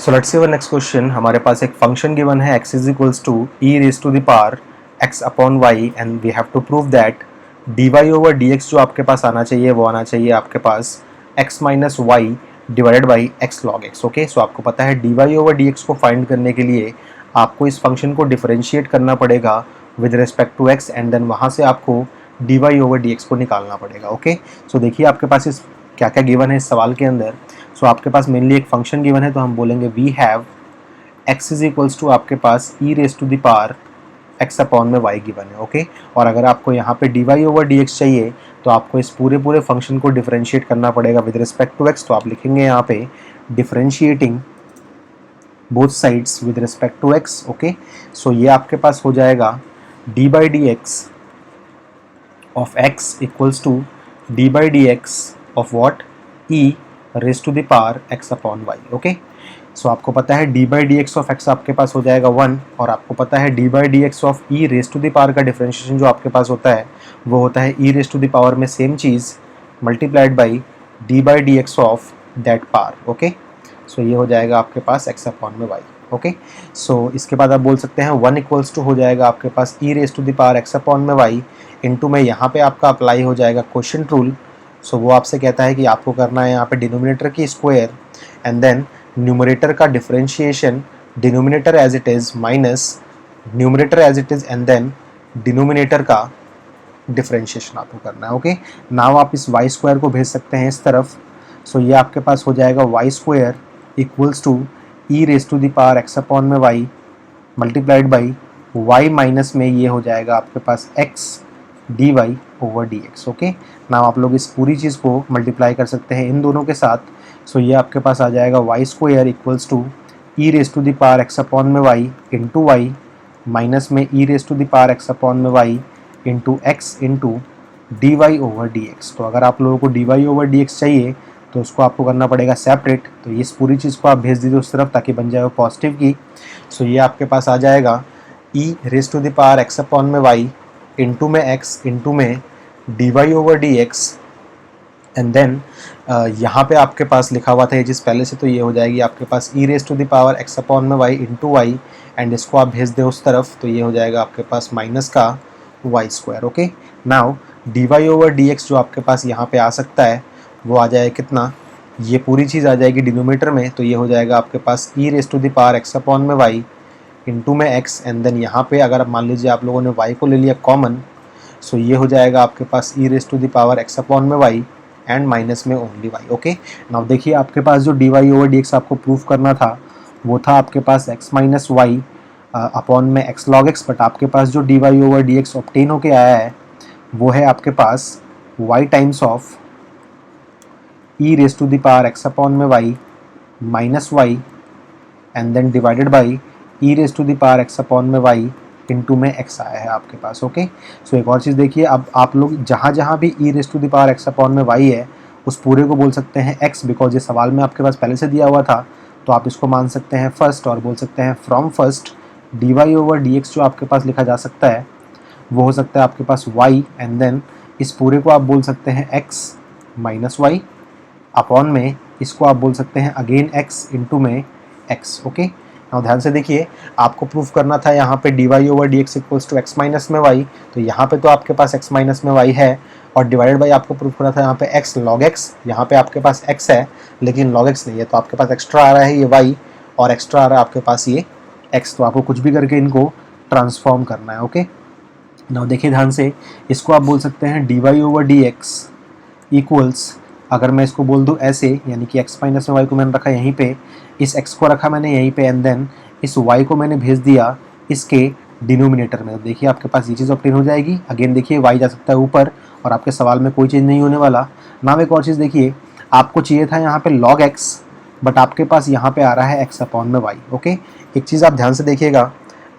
So let's see our next question. हमारे पास एक फंक्शन गिवन है x is equals to e raise to the power x upon y and we have to prove that d y over d x जो आपके पास आना चाहिए वो आना चाहिए आपके पास x minus y divided by x log x. Okay, so आपको पता है d y over d x को फाइंड करने के लिए आपको इस फंक्शन को डिफरेंशिएट करना पड़ेगा with respect to x and then वहाँ से आपको d y over d x को निकालना पड़ेगा। ओके, सो देखिए आपके पास इस क्या क्या गिवन है इस सवाल के अंदर। सो आपके पास मेनली एक फंक्शन गिवन है, तो हम बोलेंगे we have x is equals to आपके पास e raise to the power x upon में y गिवन है। ओके, और अगर आपको यहाँ पे d y over d x चाहिए तो आपको इस पूरे फंक्शन को डिफरेंशिएट करना पड़ेगा विद रिस्पेक्ट टू x। तो आप लिखेंगे यहाँ पे differentiating both sides with respect to x। Okay, so ये आपके पास हो जाएगा d by d x of x equals to d by d x of what e raise to the power x upon y. Okay, so आपको पता है d by d x of x आपके पास हो जाएगा 1 और आपको पता है d by d x of e raise to the power का डिफरेंशिएशन जो आपके पास होता है वो होता है e raise to the power में सेम चीज़ multiplied by d by d x of that power. Okay, so ये हो जाएगा आपके पास x अपॉन में y। ओके, सो इसके बाद आप बोल सकते हैं 1 इक्वल्स टू हो जाएगा आपके पास e raise to the power x upon में y इंटू में यहाँ पे आपका अप्लाई हो जाएगा क्वोशिएंट रूल। सो वो आपसे कहता है कि आपको करना है यहाँ पे डिनोमिनेटर की स्क्वायर एंड देन न्यूमरेटर का differentiation denominator as it is minus numerator as it is and then denominator का डिफरेंशिएशन आपको करना है। ओके, नाउ आप इस वाई स्क्वायर को भेज सकते हैं इस तरफ। सो ये आपके पास हो जाएगा y square equals to e raise to the power x upon में y multiplied by y minus में ये हो जाएगा आपके पास x d y over d x. Okay, now आप लोग इस पूरी चीज़ को मल्टीप्लाई कर सकते हैं इन दोनों के साथ। सो ये आपके पास आ जाएगा y square equals to e raise to the power x upon में वाई इंटू वाई माइनस में e raise to the power x upon में y into x into d y over d x. तो अगर आप लोगों को d y over d x चाहिए तो उसको आपको करना पड़ेगा सेपरेट। तो इस पूरी चीज़ को आप भेज दीजिए उस तरफ ताकि बन जाए वो पॉजिटिव की। सो ये आपके पास आ जाएगा e raise to the power x upon में वाई इंटू में एक्स इंटू में d y over d x and then यहाँ पे आपके पास लिखा हुआ था ये चीज़ पहले से, तो ये हो जाएगी आपके पास e raise to the power x upon में वाई इंटू वाई एंड इसको आप भेज दें उस तरफ तो ये हो जाएगा आपके पास माइनस का y square. Okay, now d y over d x जो आपके पास यहाँ पे आ सकता है वो आ जाएगा कितना, ये पूरी चीज़ आ जाएगी डिनोमिनेटर में। तो ये हो जाएगा आपके पास e raise to the power x upon में वाई इंटू में एक्स एंड देन यहाँ पे अगर मान लीजिए आप लोगों ने y को ले लिया कॉमन, सो ये हो जाएगा आपके पास e raise to the power x upon में y एंड माइनस में ओनली y। ओके, नाउ देखिए आपके पास जो d y over d x आपको प्रूफ करना था वो था आपके पास x माइनस वाई अपॉन में x लॉग x, बट आपके पास जो d y over d x obtain होके आया है वो है आपके पास y times of e raise to the power x upon में y minus y and then divided by e raise to the power x upon में वाई इंटू में एक्स आया है आपके पास। ओके, सो एक और चीज़ देखिए, अब आप लोग जहाँ भी e raise to the power x upon में वाई है उस पूरे को बोल सकते हैं एक्स, बिकॉज ये सवाल में आपके पास पहले से दिया हुआ था। तो आप इसको मान सकते हैं फर्स्ट और बोल सकते हैं from first d y over d x जो आपके पास लिखा जा सकता है वो हो सकता है आपके पास वाई एंड देन इस पूरे को आप बोल सकते हैं एक्स माइनस वाई अपॉन में इसको आप बोल सकते हैं अगेन एक्स इंटू में एक्स। ओके, और ध्यान से देखिए आपको प्रूफ करना था यहाँ पे d y over d x equals to x minus में वाई, तो यहाँ पे तो आपके पास एक्स माइनस में वाई है और डिवाइडेड बाई आपको प्रूफ करना था यहाँ पे एक्स लॉग एक्स। यहाँ पे आपके पास एक्स है लेकिन लॉग एक्स नहीं है, तो आपके पास एक्स्ट्रा आ रहा है ये वाई और एक्स्ट्रा आ रहा है आपके पास ये एक्स। तो आपको कुछ भी करके इनको ट्रांसफॉर्म करना है। ओके, नाउ देखिए ध्यान से, इसको आप बोल सकते हैं d y over d x equals, अगर मैं इसको बोल दूँ ऐसे, यानी कि x माइनस में y को मैंने रखा यहीं पे, इस x को रखा मैंने यहीं पे एंड देन इस y को मैंने भेज दिया इसके डिनोमिनेटर में। तो देखिए आपके पास ये चीज़ ऑब्टेन हो जाएगी। अगेन देखिए y जा सकता है ऊपर और आपके सवाल में कोई चीज़ नहीं होने वाला। नाउ एक और चीज़ देखिए, आपको चाहिए था यहाँ पे log x बट आपके पास यहाँ पे आ रहा है x अपॉन में y। ओके, एक चीज़ आप ध्यान से देखिएगा,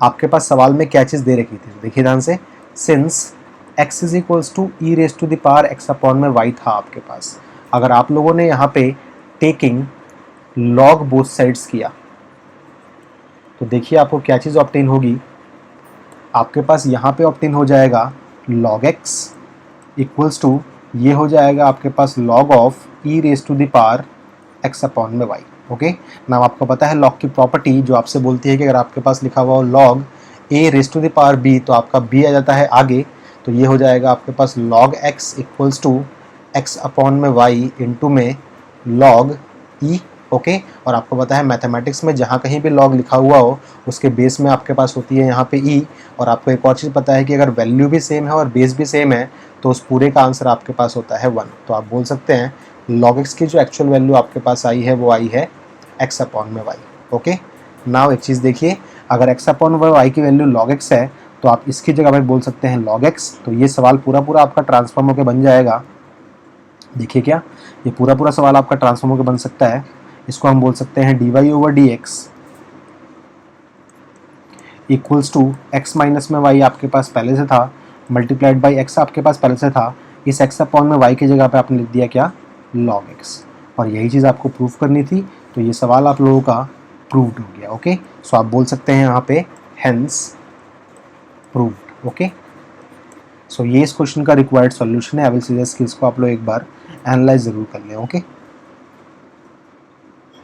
आपके पास सवाल में क्या चीज़ दे रखी थी, देखिए ध्यान से, since x is equals to e raise to the power x upon में y था आपके पास। अगर आप लोगों ने यहाँ पे टेकिंग लॉग बोथ साइड्स किया तो देखिए आपको क्या चीज़ ऑब्टेन होगी, आपके पास यहाँ पे ऑब्टेन हो जाएगा log x इक्वल्स टू ये हो जाएगा आपके पास log of e raise to the power x upon में y। ओके। नाउ आपको पता है लॉग की प्रॉपर्टी जो आपसे बोलती है कि अगर आपके पास लिखा हुआ हो log a raise to the power b तो आपका b आ जाता है आगे, तो ये हो जाएगा आपके पास log x equals to x upon में y इंटू में log e। ओके। और आपको पता है मैथमेटिक्स में जहाँ कहीं भी log लिखा हुआ हो उसके बेस में आपके पास होती है यहाँ पे e। और आपको एक और चीज़ पता है कि अगर वैल्यू भी सेम है और बेस भी सेम है तो उस पूरे का आंसर आपके पास होता है 1। तो आप बोल सकते हैं log x की जो एक्चुअल वैल्यू आपके पास आई है वो आई है x अपॉन में y। ओके। नाउ एक चीज़ देखिए, अगर x अपॉन y की वैल्यू log x है तो आप इसकी जगह पर बोल सकते हैं log x। तो ये सवाल पूरा पूरा आपका ट्रांसफॉर्म होकर बन जाएगा। देखिए क्या, ये पूरा पूरा सवाल आपका ट्रांसफॉर्म होकर बन सकता है। इसको हम बोल सकते हैं dy over dx equals to x minus में y आपके पास पहले से था मल्टीप्लाइड बाई x आपके पास पहले से था। इस x अपॉन में y की जगह पे आपने लिख दिया क्या, log x। और यही चीज़ आपको प्रूव करनी थी, तो ये सवाल आप लोगों का प्रूव्ड हो गया। ओके। सो आप बोल सकते हैं यहाँ पे हेंस प्रूव्ड। ओके। सो ये इस क्वेश्चन का रिक्वायर्ड सॉल्यूशन है। आई विल सजेस्ट कि इसको आप लोग एक बार एनालाइज ज़रूर कर लें। ओके।